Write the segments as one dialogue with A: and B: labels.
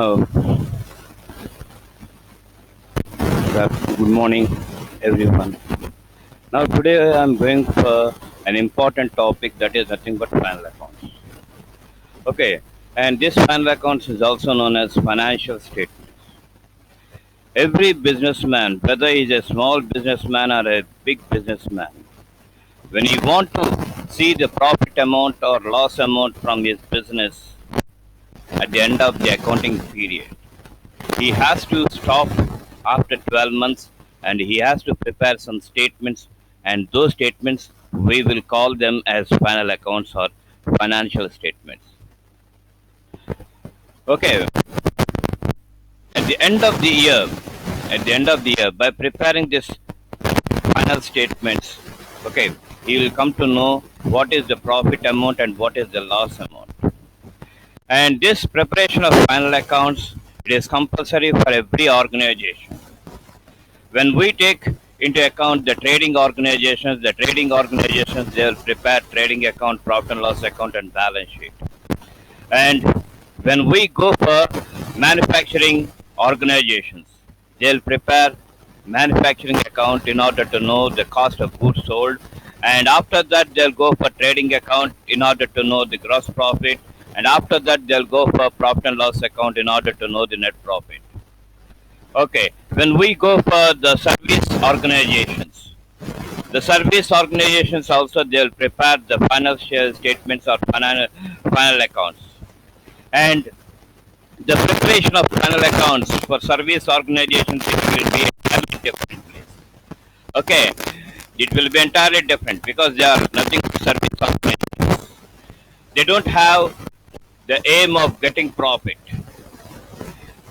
A: Uh, Good morning, everyone. Now, today I'm going for an important topic that is nothing but final accounts. Okay, and this final accounts is also known as financial statements. Every businessman, whether he's a small businessman or a big businessman, when he want to see the profit amount or loss amount from his business at the end of the accounting period, he has to stop after 12 months and he has to prepare some statements, and those statements we will call them as final accounts or financial statements. Okay, at the end of the year, by preparing this final statements, okay, he will come to know what is the profit amount and what is the loss amount. And this preparation of final accounts, it is compulsory for every organization. When we take into account the trading organizations, they will prepare trading account, profit and loss account, and balance sheet. And when we go for manufacturing organizations, they'll prepare manufacturing account in order to know the cost of goods sold. And after that, they'll go for trading account in order to know the gross profit. And after that, they'll go for profit and loss account in order to know the net profit. Okay, when we go for the service organizations also they'll prepare the financial statements or final accounts. And the preparation of final accounts for service organizations it will be entirely different place. Okay, it will be entirely different because they are nothing but service organizations. They don't have the aim of getting profit.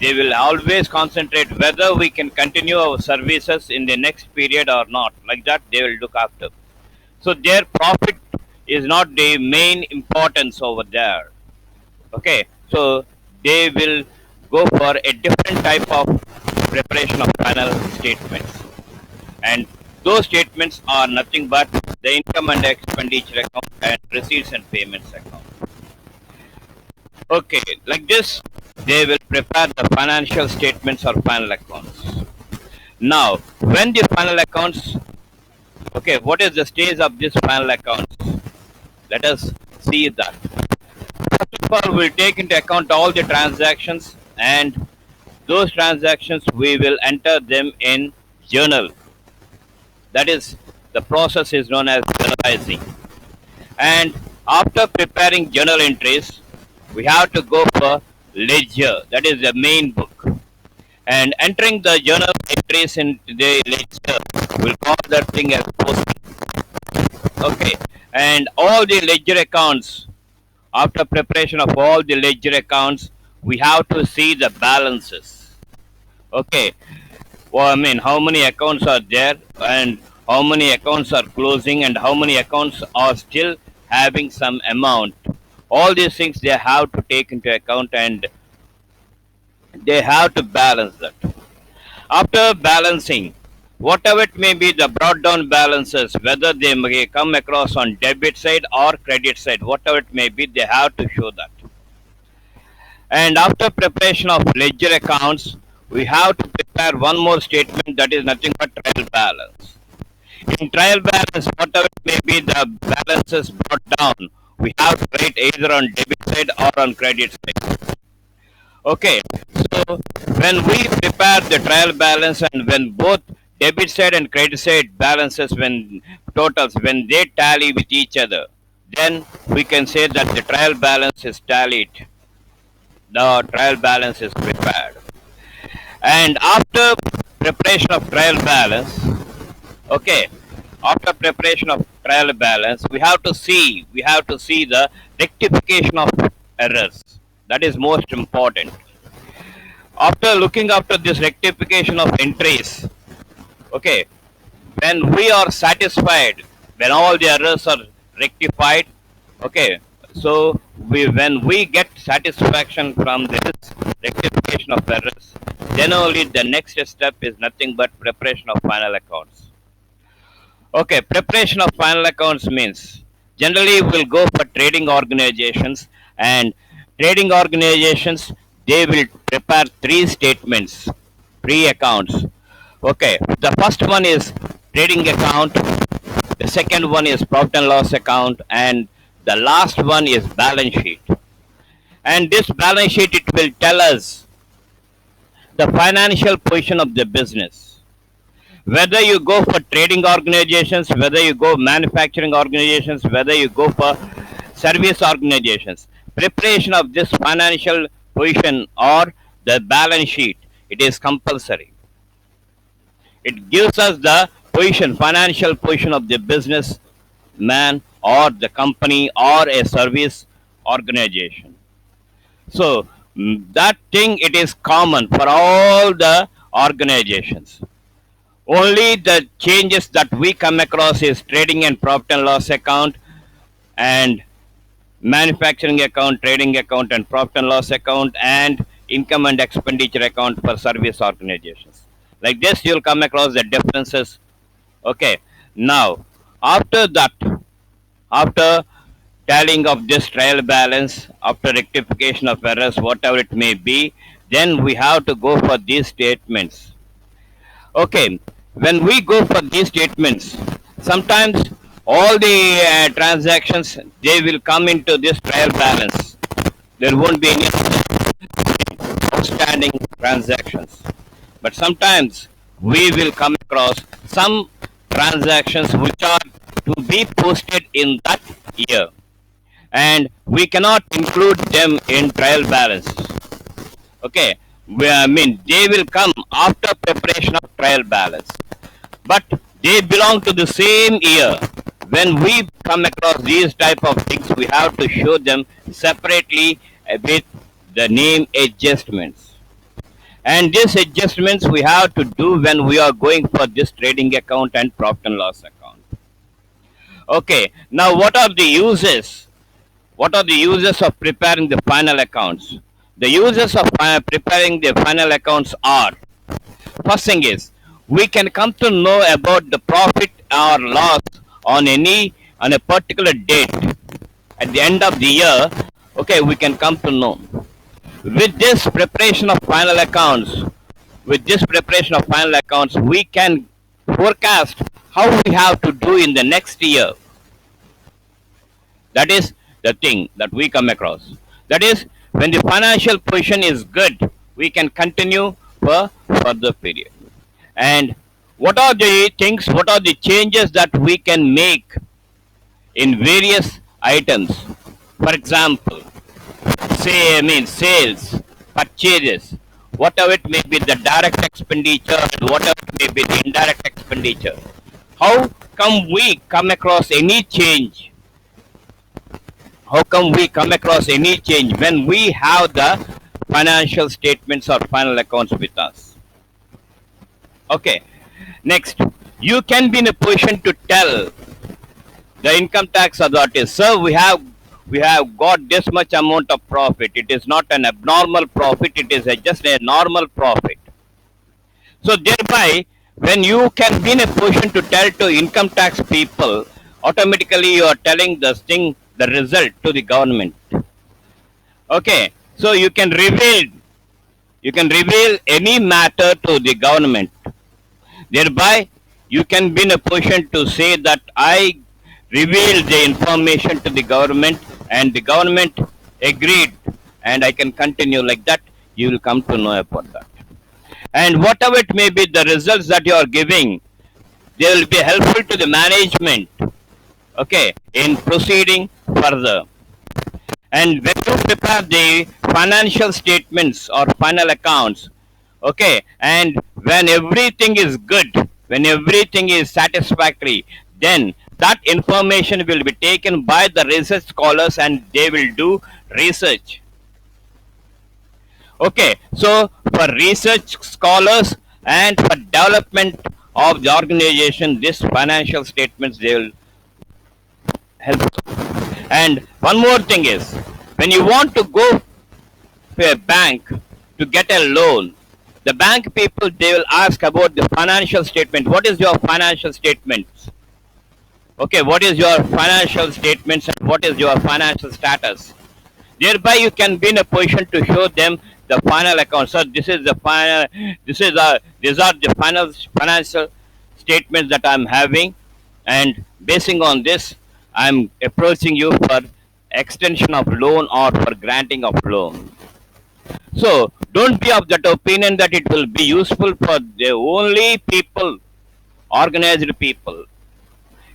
A: They will always concentrate whether we can continue our services in the next period or not. Like that, they will look after. So their profit is not the main importance over there. Okay, so they will go for a different type of preparation of final statements, and those statements are nothing but the income and expenditure account and receipts and payments account. Okay, like this, they will prepare the financial statements or final accounts. Now, when the final accounts, okay, what is the stage of this final accounts? Let us see that. First of all, we'll take into account all the transactions, and those transactions we will enter them in journal. That is, the process is known as journalizing. And after preparing journal entries, we have to go for ledger. That is the main book. And entering the journal entries in the ledger, we'll call that thing as posting. Okay. And all the ledger accounts, after preparation of all the ledger accounts, we have to see the balances. Okay. Well, I mean, how many accounts are there and how many accounts are closing and how many accounts are still having some amount. All these things they have to take into account and they have to balance that. After balancing, whatever it may be, the brought down balances, whether they may come across on debit side or credit side, whatever it may be, they have to show that. And after preparation of ledger accounts, we have to prepare one more statement that is nothing but trial balance. In trial balance, whatever it may be, the balances brought down, we have to write either on debit side or on credit side. Okay, so when we prepare the trial balance and when both debit side and credit side balances, when totals, when they tally with each other, then we can say that the trial balance is tallied, the trial balance is prepared. And after preparation of trial balance, okay, after preparation of trial balance, we have to see the rectification of errors. That is most important. After looking after this rectification of entries, okay, when we are satisfied, when all the errors are rectified, okay, so when we get satisfaction from this rectification of errors, then only the next step is nothing but preparation of final accounts. Okay, preparation of final accounts means generally we'll go for trading organizations, and trading organizations they will prepare three statements, three accounts. Okay, the first one is trading account, the second one is profit and loss account, and the last one is balance sheet. And this balance sheet, it will tell us the financial position of the business. Whether you go for trading organizations, whether you go manufacturing organizations, whether you go for service organizations, preparation of this financial position or the balance sheet, it is compulsory. It gives us the position, financial position of the business man or the company or a service organization. So that thing, it is common for all the organizations. Only the changes that we come across is trading and profit and loss account and manufacturing account, trading account and profit and loss account, and income and expenditure account for service organizations. Like this, you'll come across the differences. Okay. Now, after that, after tallying of this trial balance, after rectification of errors, whatever it may be, then we have to go for these statements. Okay, when we go for these statements, sometimes all the transactions, they will come into this trial balance. There won't be any outstanding transactions. But sometimes we will come across some transactions which are to be posted in that year, and we cannot include them in trial balance. Okay, I mean they will come after preparation of trial balance, but they belong to the same year. When we come across these type of things, we have to show them separately with the name adjustments. And these adjustments we have to do when we are going for this trading account and profit and loss account. Okay, now what are the uses? What are the uses of preparing the final accounts? The uses of preparing the final accounts are: first thing is, we can come to know about the profit or loss on a particular date at the end of the year. Okay, we can come to know. With this preparation of final accounts, we can forecast how we have to do in the next year. That is the thing that we come across. That is, when the financial position is good, we can continue for further period. And what are the things, what are the changes that we can make in various items? For example, sales, purchases, whatever it may be, the direct expenditure, whatever it may be, the indirect expenditure. How come we come across any change? How come we come across any change when we have the financial statements or final accounts with us? Okay. Next, you can be in a position to tell the income tax authorities, sir, we have got this much amount of profit. It is not an abnormal profit. It is just a normal profit. So thereby, when you can be in a position to tell to income tax people, automatically you are telling the thing, the result to the government. Okay, so you can reveal any matter to the government. Thereby, you can be in a position to say that I revealed the information to the government and the government agreed, and I can continue like that. You will come to know about that. And whatever it may be, the results that you are giving, they will be helpful to the management, okay, in proceeding further. And when you prepare the financial statements or final accounts, okay, and when everything is good, when everything is satisfactory, then that information will be taken by the research scholars and they will do research. Okay, so for research scholars and for development of the organization, this financial statements, they will help. And one more thing is, when you want to go to a bank to get a loan, the bank people, they will ask about the financial statement. What is your financial statements? Okay, what is your financial statements and what is your financial status? Thereby you can be in a position to show them the final account. So this is the final. These are the final financial statements that I'm having, and basing on this, I'm approaching you for extension of loan or for granting of loan. So don't be of that opinion that it will be useful for the only people, organized people.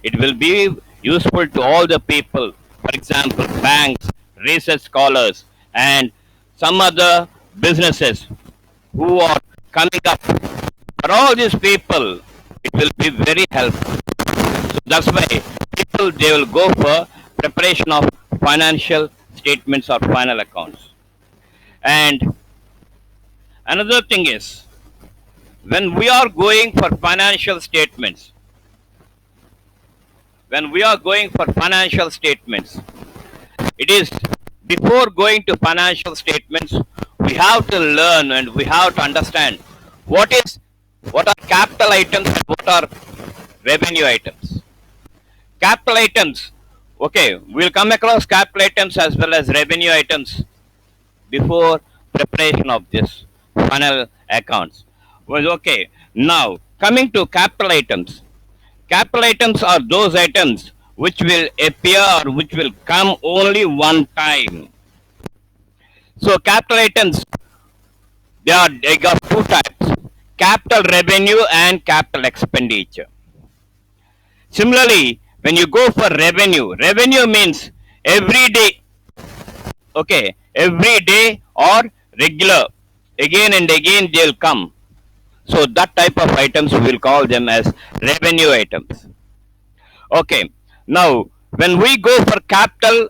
A: It will be useful to all the people. For example, banks, research scholars, and some other businesses who are coming up. For all these people, it will be very helpful. So that's why people they will go for preparation of financial statements or final accounts. And another thing is when we are going for financial statements, when we are going for financial statements, it is before going to financial statements, we have to learn and we have to understand what are capital items and what are revenue items. Capital items, okay, we'll come across capital items as well as revenue items before preparation of this final accounts. Was okay. Now coming to capital items. Capital items are those items which will appear or which will come only one time. So capital items they got two types: capital revenue and capital expenditure. Similarly, when you go for revenue, revenue means every day, okay, every day or regular, again and again they'll come. So that type of items we will call them as revenue items. Okay. Now, when we go for capital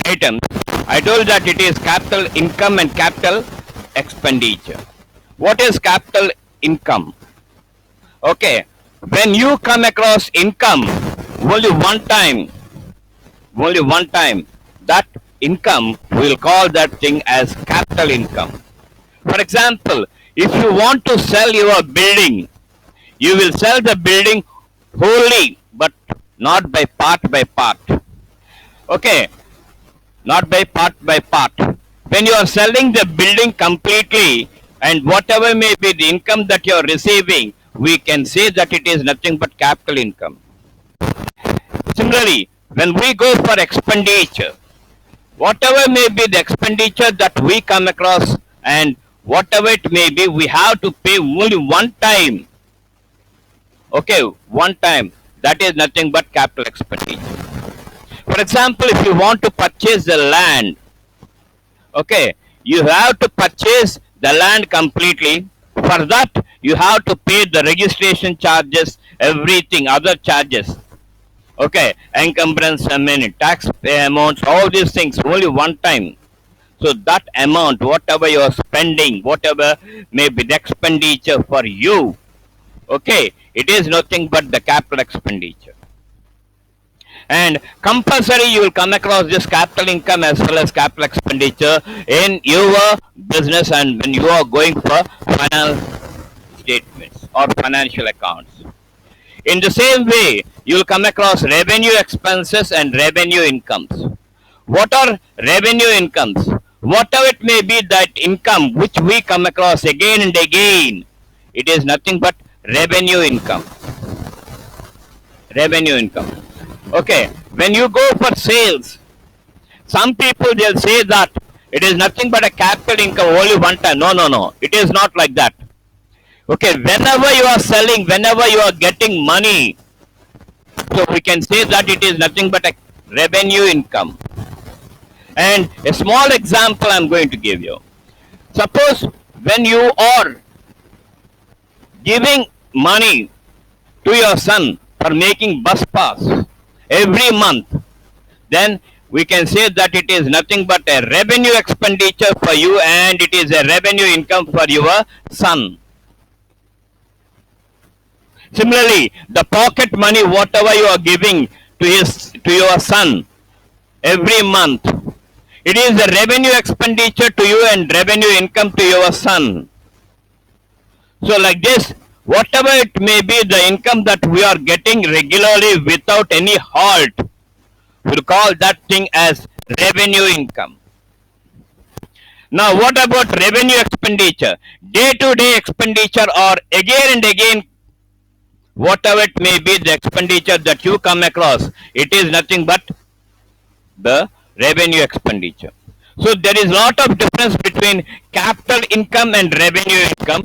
A: items, I told that it is capital income and capital expenditure. What is capital income? Okay. When you come across income only one time, that income we will call that thing as capital income. For example, if you want to sell your building, you will sell the building wholly, but not by part by part. Okay, not by part by part. When you are selling the building completely, and whatever may be the income that you are receiving, we can say that it is nothing but capital income. Similarly, when we go for expenditure, whatever may be the expenditure that we come across and whatever it may be, we have to pay only one time. Okay, one time. That is nothing but capital expenditure. For example, if you want to purchase the land, okay, you have to purchase the land completely. For that, you have to pay the registration charges, everything, other charges. Okay, encumbrance, tax amounts, all these things, only one time. So that amount, whatever you are spending, whatever may be the expenditure for you, okay, it is nothing but the capital expenditure. And compulsory you will come across this capital income as well as capital expenditure in your business and when you are going for financial statements or financial accounts. In the same way, you will come across revenue expenses and revenue incomes. What are revenue incomes? Whatever it may be, that income which we come across again and again, it is nothing but revenue income. Revenue income. Okay, when you go for sales, some people they'll say that it is nothing but a capital income only one time. No. It is not like that. Okay, whenever you are selling, whenever you are getting money, so we can say that it is nothing but a revenue income. And a small example I'm going to give you. Suppose when you are giving money to your son for making bus pass every month, then we can say that it is nothing but a revenue expenditure for you and it is a revenue income for your son. Similarly, the pocket money, whatever you are giving to your son every month, it is a revenue expenditure to you and revenue income to your son. So like this, whatever it may be, the income that we are getting regularly without any halt, we'll call that thing as revenue income. Now, what about revenue expenditure? Day-to-day expenditure, or again and again, whatever it may be, the expenditure that you come across, it is nothing but the revenue expenditure. So there is lot of difference between capital income and revenue income.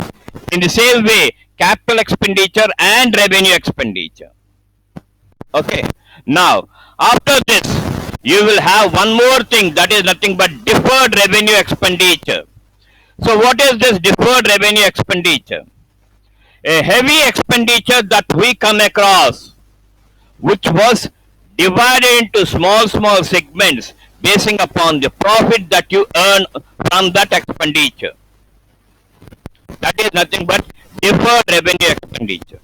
A: In the same way, capital expenditure and revenue expenditure. Okay. Now, after this, you will have one more thing, that is nothing but deferred revenue expenditure. So what is this deferred revenue expenditure? A heavy expenditure that we come across, which was divided into small segments basing upon the profit that you earn from that expenditure. That is nothing but deferred revenue expenditure.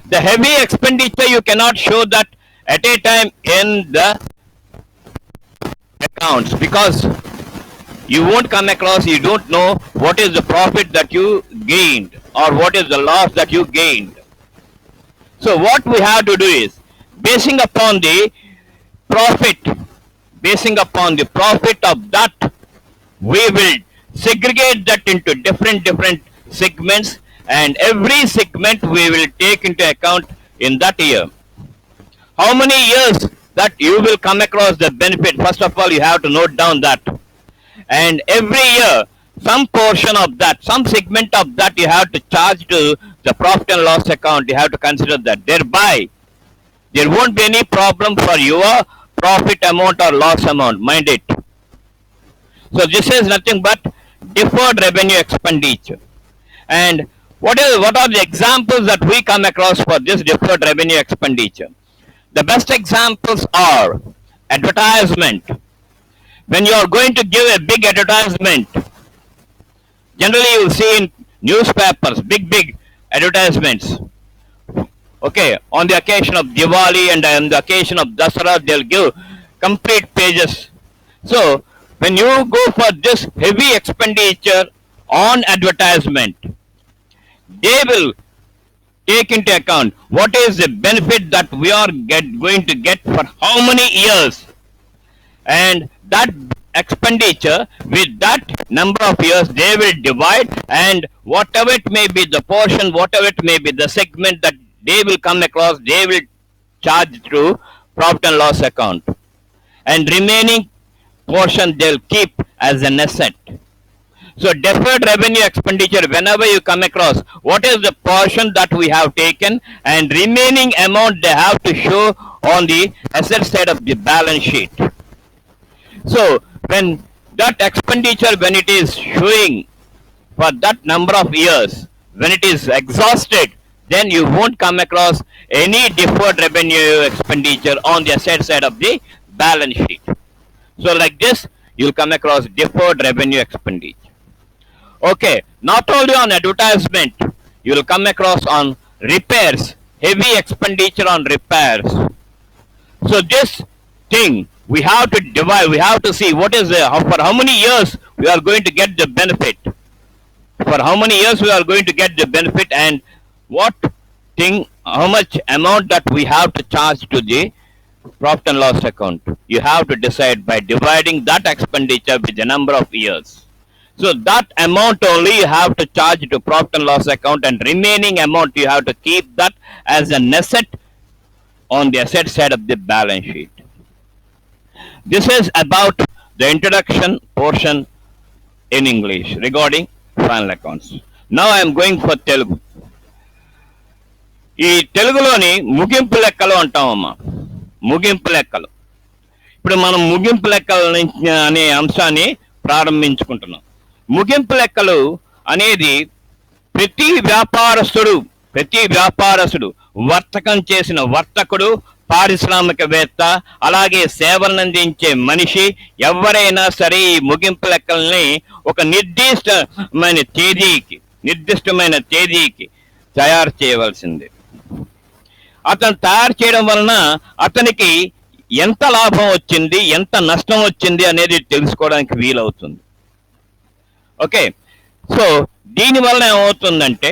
A: The heavy expenditure, you cannot show that at a time in the accounts, because you won't come across, you don't know what is the profit that you gained or what is the loss that you gained. So what we have to do is, basing upon the profit, basing upon the profit of that, we will segregate that into different segments, and every segment we will take into account in that year. How many years that you will come across the benefit? First of all, you have to note down that. And every year, some portion of that, some segment of that, you have to charge to the profit and loss account. You have to consider that. Thereby, there won't be any problem for your profit amount or loss amount. Mind it. So this is nothing but deferred revenue expenditure. And what are the examples that we come across for this deferred revenue expenditure? The best examples are advertisement. When you are going to give a big advertisement, generally you will see in newspapers, big advertisements. Okay, on the occasion of Diwali and on the occasion of Dasara, they'll give complete pages. So, when you go for this heavy expenditure on advertisement, they will take into account what is the benefit that we are going to get for how many years, and that expenditure with that number of years they will divide, and whatever it may be the portion, whatever it may be the segment that they will come across, they will charge through profit and loss account, and remaining portion they'll keep as an asset. So deferred revenue expenditure, whenever you come across, what is the portion that we have taken, and remaining amount they have to show on the asset side of the balance sheet. So when that expenditure, when it is showing for that number of years, when it is exhausted, then you won't come across any deferred revenue expenditure on the asset side of the balance sheet. So like this, you'll come across deferred revenue expenditure. Okay, not only on advertisement, you will come across on repairs, heavy expenditure on repairs. So this thing, we have to divide, we have to see what is for how many years we are going to get the benefit. For how many years we are going to get the benefit, and what thing, how much amount that we have to charge to the profit and loss account. You have to decide by dividing that expenditure with the number of years. So that amount only you have to charge to profit and loss account, and remaining amount you have to keep that as an asset on the asset side of the balance sheet. This is about the introduction portion in English regarding final accounts. Now I am going for Telugu. ఈ తెలుగులోని ముగింపు లెక్కలు అంటామమ్మా. ముగింపు లెక్కలు. ఇప్పుడు మనం ముగింపు లెక్కల అనే అంశాన్ని ప్రారంభించుకుంటున్నాం. ముగింపు లెక్కలు అనేది ప్రతి వ్యాపారస్తుడు వర్తకం చేసిన వర్తకుడు, పారిశ్రామికవేత్త, అలాగే సేవలను అందించే మనిషి ఎవరైనా సరే ఈ ముగింపు లెక్కల్ని ఒక నిర్దిష్టమైన తేదీకి తయారు చేయవలసిందే. అతను తయారు చేయడం వలన అతనికి ఎంత లాభం వచ్చింది, ఎంత నష్టం వచ్చింది అనేది తెలుసుకోవడానికి వీలవుతుంది. ఓకే, సో దీనివల్ల ఏమవుతుందంటే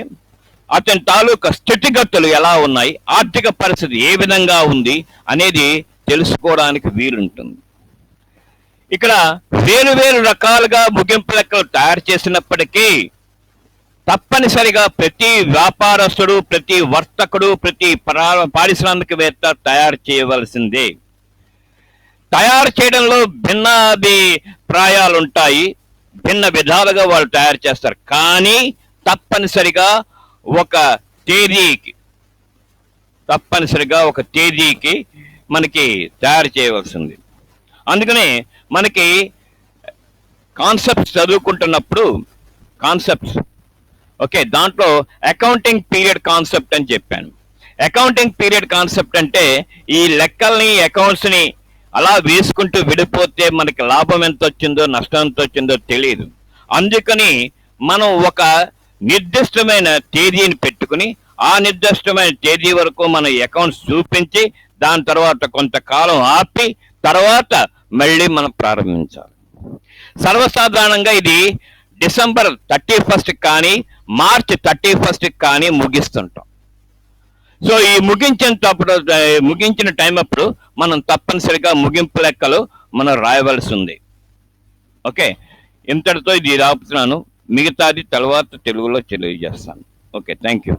A: అతని తాలూకా స్థితిగతులు ఎలా ఉన్నాయి, ఆర్థిక పరిస్థితి ఏ విధంగా ఉంది అనేది తెలుసుకోవడానికి వీలుంటుంది. ఇక్కడ వేరు వేరు రకాలుగా ముగింపు లెక్కలు తయారు చేసినప్పటికీ తప్పనిసరిగా ప్రతి వ్యాపారస్తుడు, ప్రతి వర్తకుడు, ప్రతి పారిశ్రామికవేత్త తయారు చేయవలసిందే. తయారు చేయడంలో భిన్నాభిప్రాయాలు ఉంటాయి, భిన్న విధాలుగా వాళ్ళు తయారు చేస్తారు. కానీ తప్పనిసరిగా ఒక తేదీకి మనకి తయారు చేయవలసింది. అందుకనే మనకి కాన్సెప్ట్స్ చదువుకుంటున్నప్పుడు ఓకే, దాంట్లో అకౌంటింగ్ పీరియడ్ కాన్సెప్ట్ అని చెప్పాను. అకౌంటింగ్ పీరియడ్ కాన్సెప్ట్ అంటే ఈ లెక్కల్ని, అకౌంట్స్ని అలా వేసుకుంటూ విడిపోతే మనకి లాభం ఎంత వచ్చిందో, నష్టం ఎంత వచ్చిందో తెలియదు. అందుకని మనం ఒక నిర్దిష్టమైన తేదీని పెట్టుకుని ఆ నిర్దిష్టమైన తేదీ వరకు మన అకౌంట్స్ చూపించి దాని తర్వాత కొంతకాలం ఆపి తర్వాత మళ్ళీ మనం ప్రారంభించాలి. సర్వసాధారణంగా ఇది డిసెంబర్ 31 కానీ మార్చ్ 31 కానీ ముగిస్తుంటాం. సో ఈ ముగించిన టైం అప్పుడు మనం తప్పనిసరిగా ముగింపు లెక్కలు మనం రాయవలసి ఉంది. ఓకే, ఇంతటితో ఇది రాపుతున్నాను. మిగతాది తర్వాత తెలుగులో తెలియజేస్తాను. Okay, thank you.